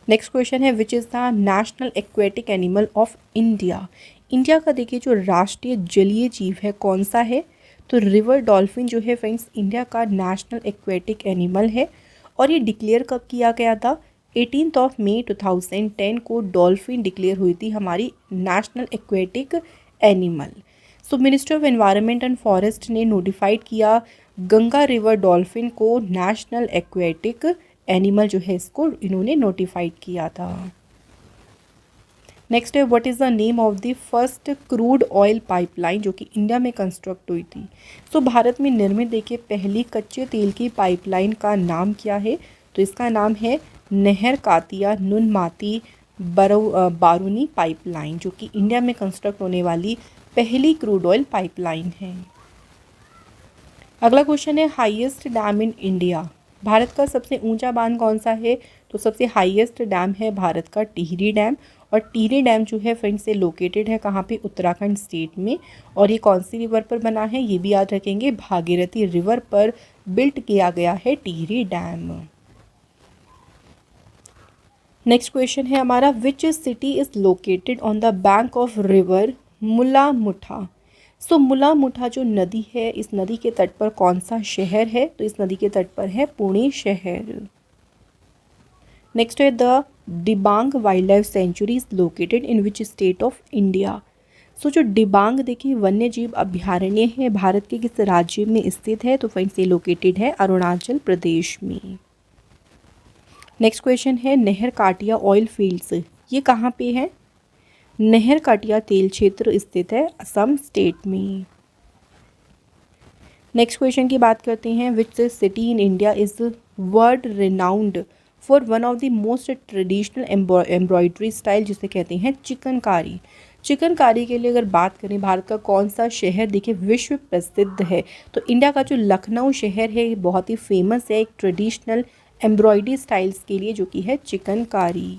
नेक्स्ट क्वेश्चन है, which is the national aquatic animal of India. India का देखिए जो राष्ट्रीय जलीय जीव है कौन सा है, तो रिवर डॉल्फिन जो है फ्रेंड्स इंडिया का नेशनल एक्वेटिक एनिमल है। और ये डिक्लेयर कब किया गया था, 18 मई 2010 को डॉल्फिन डिक्लेयर हुई थी हमारी national aquatic animal. So minister of environment and forest ने नोटिफाइड किया गंगा रिवर डॉल्फिन को नेशनल एक्वेटिक एनिमल जो है, इसको इन्होंने नोटिफाइड किया था। नेक्स्ट है, what is the name of the first crude oil pipeline जो कि इंडिया में कंस्ट्रक्ट हुई थी। सो भारत में निर्मित देखिए पहली कच्चे तेल की पाइपलाइन का नाम क्या है, तो इसका नाम है नहर कातिया नुनमाती बारूनी पाइपलाइन, जो कि इंडिया में कंस्ट्रक्ट होने वाली पहली क्रूड ऑयल पाइपलाइन है। अगला क्वेश्चन है, हाईएस्ट डैम इन इंडिया। भारत का सबसे ऊंचा बांध कौन सा है, तो सबसे हाईएस्ट डैम है भारत का टिहरी डैम। और टिहरी डैम जो है फ्रेंड्स से लोकेटेड है कहाँ पे, उत्तराखंड स्टेट में। और ये कौन सी रिवर पर बना है, ये भी याद रखेंगे, भागीरथी रिवर पर बिल्ट किया गया है टिहरी डैम। नेक्स्ट क्वेश्चन है हमारा, which city is located on the bank of river मुला मुठा। सो मुला मुठा जो नदी है, इस नदी के तट पर कौन सा शहर है, तो इस नदी के तट पर है पुणे शहर। नेक्स्ट है, the Dibang wildlife sanctuary is located in which state of India. So जो डिबांग देखिए वन्य जीव अभ्यारण्य है भारत के किस राज्य में स्थित है, तो फ्रेंड्स ये लोकेटेड है अरुणाचल प्रदेश में। नेक्स्ट क्वेश्चन है, नहर काटिया ऑयल फील्ड्स, ये कहाँ पे है, नहर काटिया तेल क्षेत्र स्थित है असम स्टेट में। नेक्स्ट क्वेश्चन की बात करते हैं, which city in India is world renowned for one of the most traditional embroidery style, जिसे कहते हैं चिकनकारी। चिकनकारी के लिए अगर बात करें भारत का कौन सा शहर देखिए विश्व प्रसिद्ध है, तो इंडिया का जो लखनऊ शहर है ये बहुत ही फेमस है एक ट्रेडिशनल एम्ब्रॉयडरी स्टाइल्स के लिए, जो कि है चिकनकारी।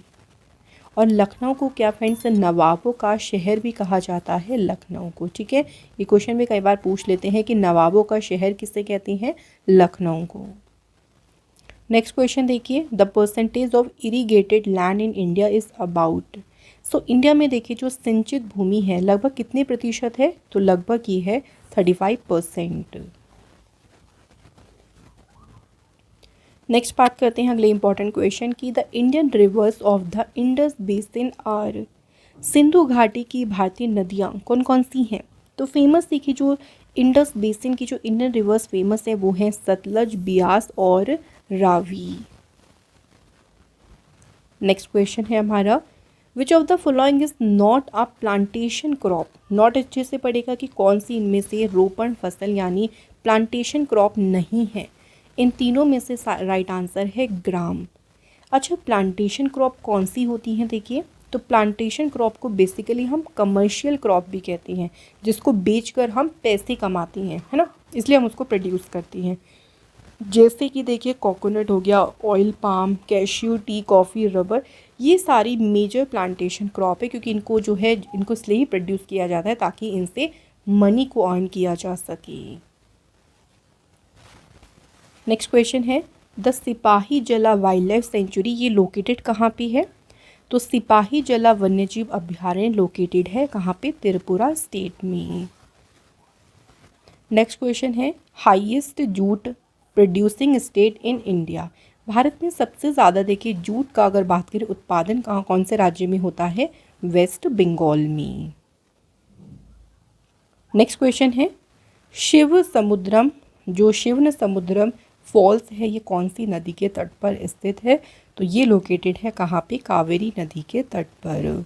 और लखनऊ को क्या फ्रेंड्स, नवाबों का शहर भी कहा जाता है लखनऊ को। ठीक है, ये क्वेश्चन भी कई बार पूछ लेते हैं कि नवाबों का शहर किसे कहते हैं, लखनऊ को। नेक्स्ट क्वेश्चन देखिए, the percentage of irrigated land in India is about. So India में देखिए जो सिंचित भूमि है लगभग कितने प्रतिशत है, तो लगभग ये है 35%। नेक्स्ट बात करते हैं अगले इंपॉर्टेंट क्वेश्चन की, the Indian rivers of the Indus basin are. Sindhu घाटी की भारतीय नदियाँ कौन कौन सी हैं, तो फेमस देखिए जो इंडस बेसिन की जो इंडियन रिवर्स फेमस है वो हैं सतलज, बियास और रावी। नेक्स्ट क्वेश्चन है हमारा, विच of the following is not a plantation crop. Not अच्छे से पड़ेगा कि कौन सी इनमें से रोपण फसल यानी प्लांटेशन क्रॉप नहीं है। इन तीनों में से राइट आंसर है ग्राम। अच्छा, प्लांटेशन क्रॉप कौन सी होती हैं देखिए, तो प्लांटेशन क्रॉप को बेसिकली हम कमर्शियल क्रॉप भी कहते हैं, जिसको बेचकर हम पैसे कमाते हैं, है ना, इसलिए हम उसको प्रोड्यूस करते हैं। जैसे कि देखिए कोकोनट हो गया, oil palm, cashew, T, coffee, rubber, ये सारी मेजर प्लांटेशन क्रॉप है, क्योंकि इनको जो है इनको इसलिए ही प्रोड्यूस किया जाता है ताकि इनसे मनी को अर्न किया जा सके। नेक्स्ट क्वेश्चन है, द सिपाही जला वाइल्ड लाइफ सेंचुरी, ये लोकेटेड कहाँ पे है, तो सिपाही जला वन्यजीव अभ्यारण्य लोकेटेड है कहाँ पे, त्रिपुरा स्टेट में। नेक्स्ट क्वेश्चन है, highest jute producing state in India. Bharat में सबसे ज़्यादा देखिए जूट का अगर बात करें उत्पादन कहाँ कौन से राज्य में होता है, वेस्ट बंगाल में। नेक्स्ट क्वेश्चन है, शिव समुद्रम, जो शिवन समुद्रम फॉल्स है ये कौन सी नदी के तट पर स्थित है? तो ये लोकेटेड है कहाँ पे? कावेरी नदी के तट पर।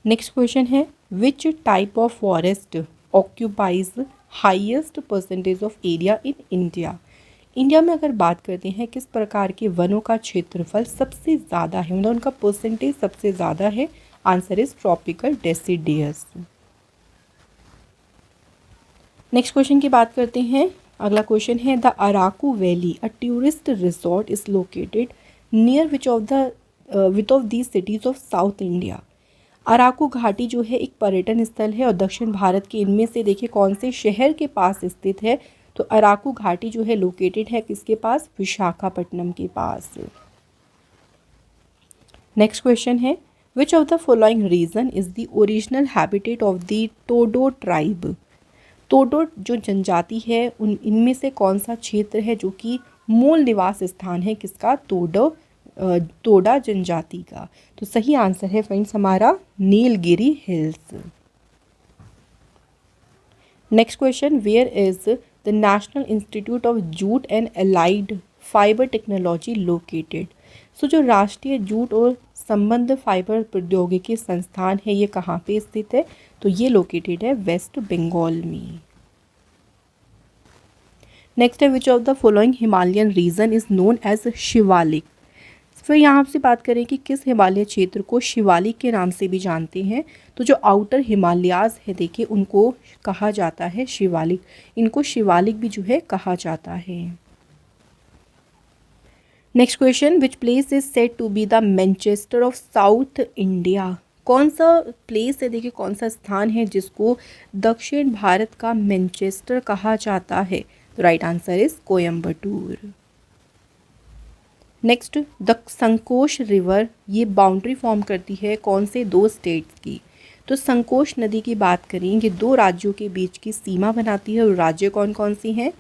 नेक्स्ट क्वेश्चन है which type of forest occupies highest percentage of area in India? India में अगर बात करते हैं किस प्रकार के वनों का क्षेत्रफल सबसे ज़्यादा है, मतलब उनका परसेंटेज सबसे ज़्यादा है? Answer is tropical deciduous. Next question की बात करते हैं। अगला क्वेश्चन है the Araku valley a tourist resort is located near which of these cities of south India? Araku घाटी जो है एक पर्यटन स्थल है और दक्षिण भारत के इनमें से देखिए कौन से शहर के पास स्थित है? तो अराकू घाटी जो है लोकेटेड है किसके पास? विशाखापट्टनम के पास। नेक्स्ट क्वेश्चन है which of the following region is the original habitat of the Toda tribe? Toda जो जनजाति है उन इनमें से कौन सा क्षेत्र है जो कि मूल निवास स्थान है किसका? टोडा जनजाति का। तो सही आंसर है फ्रेंड्स हमारा Nilgiri hills. Next question where is the national institute of jute and allied fibre technology located? So जो राष्ट्रीय जूट और संबंध फाइबर प्रौद्योगिकी संस्थान है ये कहाँ पे स्थित है? तो ये लोकेटेड है वेस्ट बंगाल में। नेक्स्ट है which of the following Himalayan region is known as Shivalik? फिर यहाँ से बात करें कि किस हिमालय क्षेत्र को शिवालिक के नाम से भी जानते हैं? तो जो आउटर हिमालयाज है देखिए उनको कहा जाता है शिवालिक, इनको शिवालिक भी जो है कहा जाता है। Next question which place is said to be the Manchester of south India? कौन सा प्लेस है देखिए कौन सा स्थान है जिसको दक्षिण भारत का मैनचेस्टर कहा जाता है? तो right answer is Coimbatore. Next the Sankosh river ये बाउंड्री फॉर्म करती है कौन से दो स्टेट्स की? तो संकोश नदी की बात करें ये दो राज्यों के बीच की सीमा बनाती है और राज्य कौन कौन सी हैं?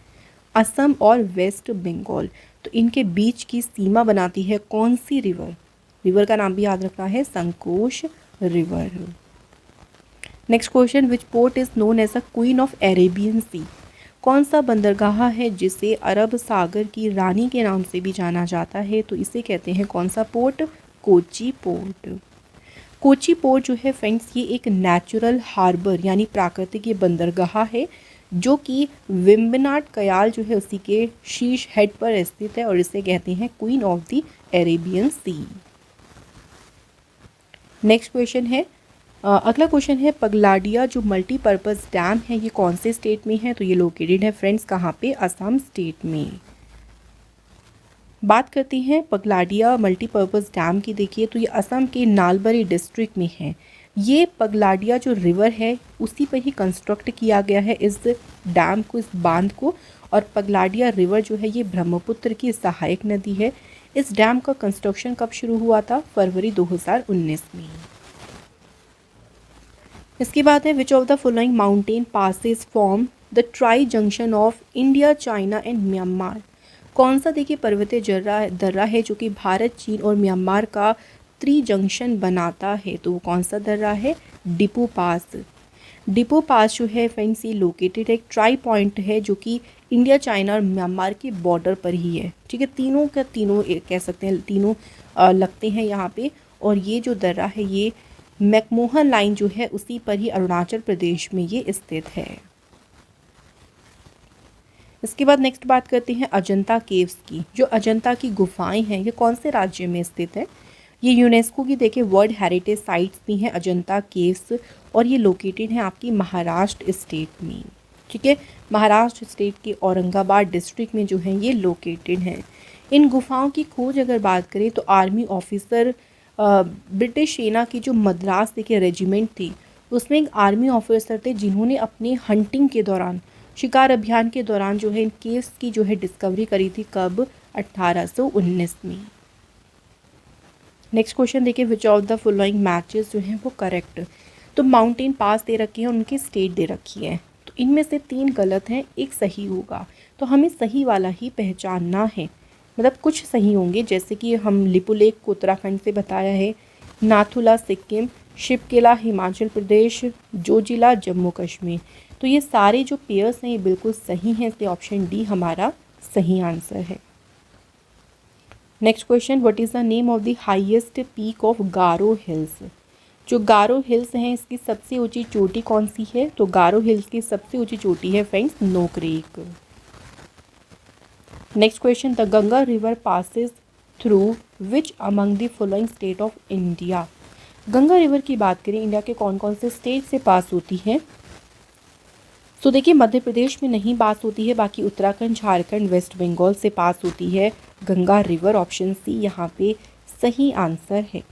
असम और वेस्ट बंगाल। तो इनके बीच की सीमा बनाती है कौन सी रिवर? रिवर का नाम भी याद रखना है Sankosh river. Next question which port is known as a queen of Arabian sea? कौन सा बंदरगाह है जिसे अरब सागर की रानी के नाम से भी जाना जाता है? तो इसे कहते हैं कौन सा port? Kochi port. Kochi port जो है फ्रेंड्स ये एक नेचुरल हार्बर यानी प्राकृतिक ये बंदरगाह है जो कि वेम्बनाड कयाल जो है उसी के शीर्ष हेड पर स्थित है और इसे कहते हैं queen of the Arabian sea. Next question है अगला क्वेश्चन है पगलाडिया जो मल्टीपर्पज़ डैम है ये कौन से स्टेट में है? तो ये लोकेटेड है फ्रेंड्स कहाँ पे? असम स्टेट में। बात करते हैं पगलाडिया मल्टीपर्पज़ डैम की देखिए तो ये असम के नालबरी डिस्ट्रिक्ट में है। ये पगलाडिया जो रिवर है उसी पर ही कंस्ट्रक्ट किया गया है इस डैम को, इस बांध को। और पगलाडिया रिवर जो है ये ब्रह्मपुत्र की सहायक नदी है। इस डैम का कंस्ट्रक्शन कब शुरू हुआ था? फरवरी 2019 में। इसके बाद है which of the following mountain passes form the tri junction of India China and Myanmar? कौन सा देखिए पर्वतीय दर्रा है जो कि भारत, चीन और म्यांमार का त्रि जंक्शन बनाता है? तो वो कौन सा दर्रा है? डिपू पास। डिपो पास जो है फ्रेंड्स ये लोकेटेड एक ट्राई पॉइंट है जो कि इंडिया, चाइना और म्यांमार के बॉर्डर पर ही है। ठीक है, तीनों का तीनों कह सकते हैं, तीनों लगते हैं यहाँ पे। और ये जो दर्रा है ये मैकमोहन लाइन जो है उसी पर ही अरुणाचल प्रदेश में ये स्थित है। इसके बाद नेक्स्ट बात करते हैं अजंता केव्स की। जो अजंता की गुफाएं हैं ये कौन से राज्य में स्थित है? ये यूनेस्को की देखिए वर्ल्ड हेरिटेज साइट्स भी हैं अजंता केव्स, और ये लोकेटेड हैं आपकी महाराष्ट्र स्टेट में। ठीक है, महाराष्ट्र स्टेट के औरंगाबाद डिस्ट्रिक्ट में जो है ये लोकेटेड हैं। इन गुफाओं की खोज अगर बात करें तो आर्मी ऑफिसर ब्रिटिश सेना की जो मद्रास देखिए रेजिमेंट थी उसमें एक आर्मी ऑफिसर थे जिन्होंने अपने हंटिंग के दौरान, शिकार अभियान के दौरान जो है इन केव्स की जो है डिस्कवरी करी थी। कब? 1819 में। नेक्स्ट क्वेश्चन देखिए, which of the following matches जो हैं वो करेक्ट। तो माउंटेन पास दे रखी है, उनकी स्टेट दे रखी है, तो इनमें से 3 गलत हैं, एक सही होगा। तो हमें सही वाला ही पहचानना है, मतलब कुछ सही होंगे, जैसे कि हम लिपुलेख को उत्तराखंड से बताया है, नाथुला सिक्किम, शिवकिला हिमाचल प्रदेश, जोजिला जम्मू कश्मीर। तो ये सारे जो पेयर्स हैं ये बिल्कुल सही हैं, इसलिए ऑप्शन डी हमारा सही आंसर है। Next question, what is the name of the highest peak of Garo hills. जो गारो हिल्स हैं इसकी सबसे ऊंची चोटी कौन सी है? तो गारो हिल्स की सबसे ऊंची चोटी है friends Nokrek. Next question, the Ganga river passes through which among the following state of India. Ganga river की बात करें इंडिया के कौन कौन से स्टेट से पास होती है? तो देखिए मध्य प्रदेश में नहीं पास होती है, बाकी उत्तराखंड, झारखंड, वेस्ट बंगाल से पास होती है गंगा रिवर। ऑप्शन सी यहाँ पे सही आंसर है।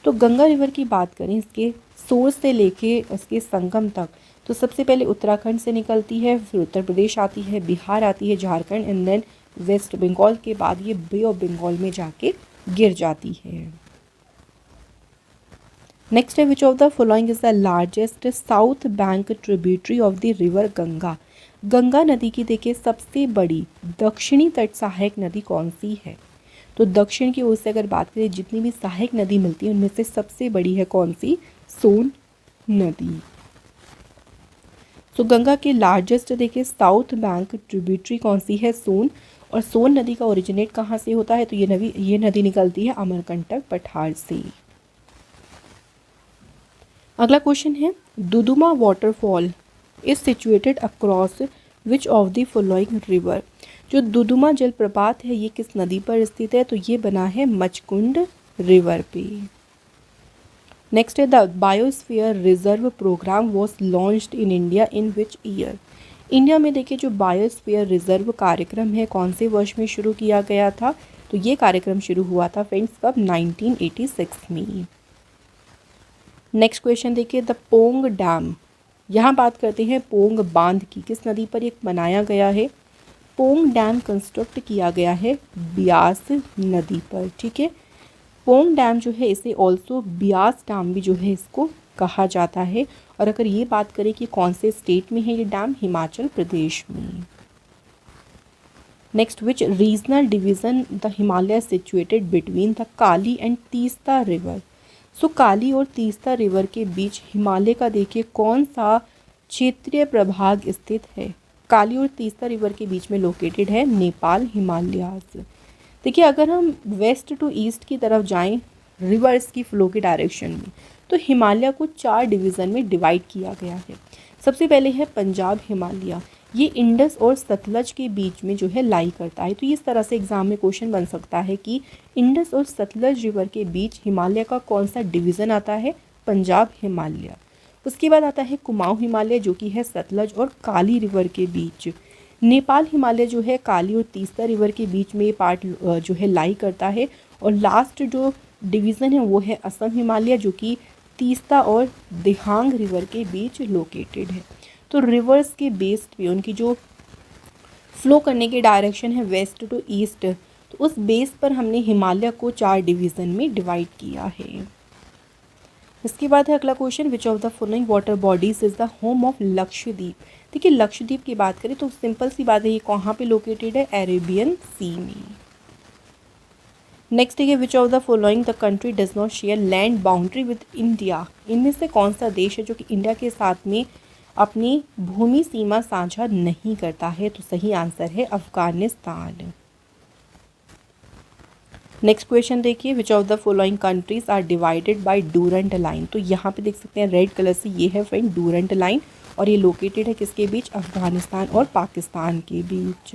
तो गंगा रिवर की बात करें इसके सोर्स से लेके इसके संगम तक, तो सबसे पहले उत्तराखंड से निकलती है, फिर उत्तर प्रदेश आती है, बिहार आती है, झारखंड एंड देन वेस्ट बंगाल के बाद ये बे ऑफ बंगाल में जाके गिर जाती है। नेक्स्ट है, which of the following is the largest south bank tributary of the river Ganga. Ganga नदी की देखिए सबसे बड़ी दक्षिणी तट सहायक नदी कौन सी है? तो दक्षिण की ओर से अगर बात करें जितनी भी सहायक नदी मिलती है उनमें से सबसे बड़ी है कौन सी? सोन नदी। तो गंगा के लार्जेस्ट देखिए साउथ बैंक ट्रिब्यूटरी कौन सी है? सोन। और सोन नदी का ओरिजिनेट कहाँ से होता है? तो ये नदी निकलती है अमरकंटक पठार से। अगला क्वेश्चन है, Duduma waterfall is situated across which of the following river. जो दुदुमा जलप्रपात है ये किस नदी पर स्थित है? तो ये बना है मचकुंड रिवर पे। नेक्स्ट है, the biosphere reserve programme was launched in India in which year. India में देखिए जो बायोस्फीयर रिजर्व कार्यक्रम है कौन से वर्ष में शुरू किया गया था? तो ये कार्यक्रम शुरू हुआ था फ्रेंड्स कब? 1986 में। नेक्स्ट क्वेश्चन देखिए, द पोंग डैम, यहाँ बात करते हैं पोंग बांध की, किस नदी पर ये बनाया गया है? पोंग डैम कंस्ट्रक्ट किया गया है ब्यास नदी पर। ठीक है, पोंग डैम जो है इसे ऑल्सो ब्यास डैम भी जो है इसको कहा जाता है। और अगर ये बात करें कि कौन से स्टेट में है ये डैम? हिमाचल प्रदेश में। Next, which regional division the Himalaya situated between the Kali and Teesta river. So Kali और तीस्ता रिवर के बीच हिमालय का देखिए कौन सा क्षेत्रीय प्रभाग स्थित है? काली और तीस्ता रिवर के बीच में लोकेटेड है नेपाल हिमालयाज। देखिए अगर हम वेस्ट टू ईस्ट की तरफ जाएं रिवर्स की फ्लो की डायरेक्शन में, तो हिमालय को 4 डिवीज़न में डिवाइड किया गया है। सबसे पहले है पंजाब हिमालय, ये इंडस और सतलज के बीच में जो है लाई करता है। तो इस तरह से एग्जाम में क्वेश्चन बन सकता है कि इंडस और सतलज रिवर के बीच हिमालय का कौन सा डिवीज़न आता है? पंजाब हिमालय। उसके बाद आता है कुमाऊं हिमालय जो कि है सतलज और काली रिवर के बीच। नेपाल हिमालय जो है काली और तीस्ता रिवर के बीच में ये पार्ट जो है लाई करता है। और लास्ट जो डिवीज़न है वो है असम हिमालय जो कि तीस्ता और दिहांग रिवर के बीच लोकेटेड है। तो रिवर्स के बेस्ड पे उनकी जो फ्लो करने की डायरेक्शन है वेस्ट टू ईस्ट, तो उस बेस पर हमने हिमालय को 4 डिवीज़न में डिवाइड किया है। इसके बाद है अगला question, which of the following water bodies is the home of Lakshadweep. देखिए लक्षद्वीप की बात करें तो सिंपल सी बात है ये कहाँ पे लोकेटेड है? अरेबियन सी में। नेक्स्ट है, which of the following the country does not share land boundary with India. इनमें से कौन सा देश है जो कि इंडिया के साथ में अपनी भूमि सीमा साझा नहीं करता है? तो सही आंसर है अफगानिस्तान। नेक्स्ट क्वेश्चन देखिए, which of the following countries are divided by Durand line. तो यहाँ पे देख सकते हैं रेड कलर से ये है फ्रेंड डूरंट लाइन और ये लोकेटेड है किसके बीच? अफगानिस्तान और पाकिस्तान के बीच।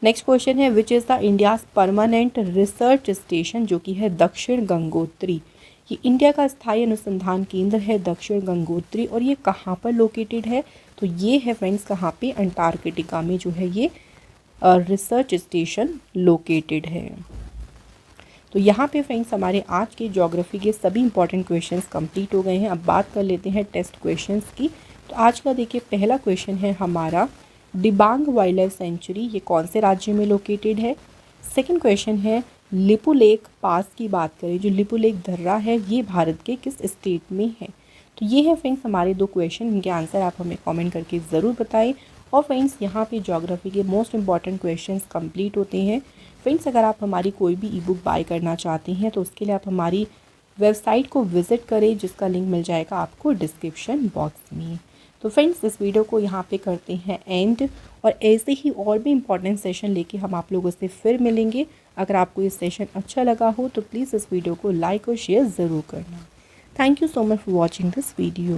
नेक्स्ट क्वेश्चन है, which is the India's permanent research station जो कि है दक्षिण गंगोत्री। ये इंडिया का स्थायी अनुसंधान केंद्र है दक्षिण गंगोत्री और ये कहाँ पर लोकेटेड है? तो ये है फ्रेंड्स कहाँ पे? अंटार्कटिका में जो है ये रिसर्च स्टेशन लोकेटेड है। तो यहाँ पे फ्रेंड्स हमारे आज के ज्योग्राफी के सभी इंपॉर्टेंट क्वेश्चंस कंप्लीट हो गए हैं। अब बात कर लेते हैं टेस्ट क्वेश्चंस की। तो आज का देखिए पहला क्वेश्चन है हमारा, डिबांग वाइल्ड लाइफ सेंचुरी ये कौन से राज्य में लोकेटेड है? सेकंड क्वेश्चन है, लिपुलेख पास की बात करें, जो लिपुलेख दर्रा है ये भारत के किस स्टेट में है? तो ये है फ्रेंड्स हमारे 2 क्वेश्चन, इनके आंसर आप हमें कमेंट करके ज़रूर बताएं। और फ्रेंड्स यहाँ पे ज्योग्राफी के मोस्ट इंपॉर्टेंट क्वेश्चंस कंप्लीट होते हैं। फ्रेंड्स अगर आप हमारी कोई भी ई बुक बाय करना चाहते हैं तो उसके लिए आप हमारी वेबसाइट को विज़िट करें जिसका लिंक मिल जाएगा आपको डिस्क्रिप्शन बॉक्स में। तो फ्रेंड्स इस वीडियो को यहाँ पे करते हैं एंड, और ऐसे ही और भी इम्पॉर्टेंट सेशन लेके हम आप लोगों से फिर मिलेंगे। अगर आपको ये सेशन अच्छा लगा हो तो प्लीज़ इस वीडियो को लाइक और शेयर ज़रूर करना। Thank you so much for watching this video.